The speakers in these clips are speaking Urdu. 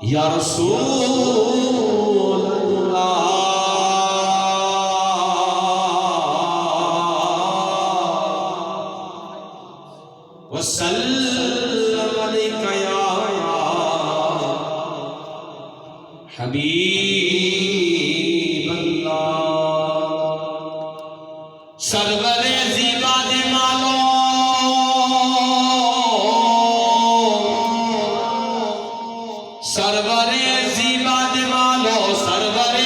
یا رسول اللہ وسلم علیک یا حبیب اللہ سرور زیبا دے مالو سرور زیبا دے مالو سرور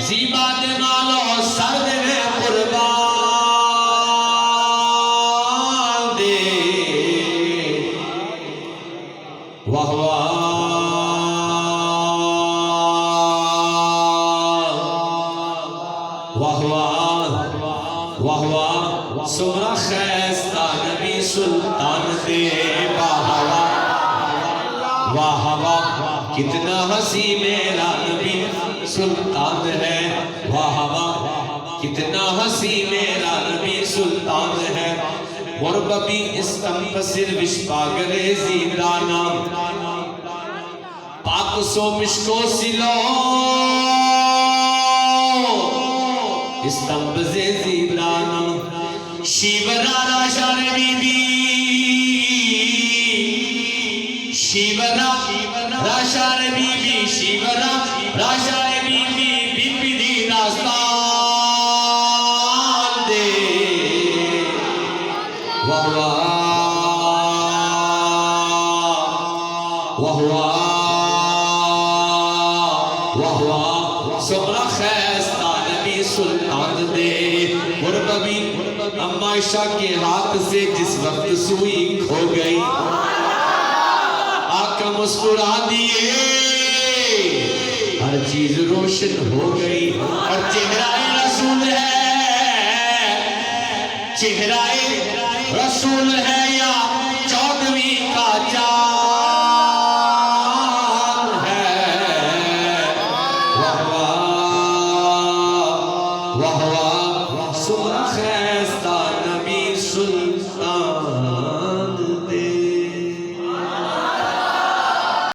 زیبا دے مالو سر دے قربان دے واہ واہ واہ واہ واہ سمرا خیستہ نبی سلطان دے واہ واہ واہ کتنا حسی میرا نبی سلطان ہے واہ واہ کتنا حسی میرا نبی سلطان ہے مرببی استنپسر وشپاگرے زیدانا پاک سو مشکو سلو استنپسر زیدانا شیورا راشار بی بی شیورا راشار بی بی شیورا راشار بی بی بی بی دی داستان دے واہ واہ واہ واہ سمرا خیستہ نبی سلطان دے مرببی اما عائشہ کے ہاتھ سے جس وقت سوئی کھو گئی آقا مسکرا دیے ہر چیز روشن ہو گئی اور چہرہ رسول ہے چہرہ رسول ہے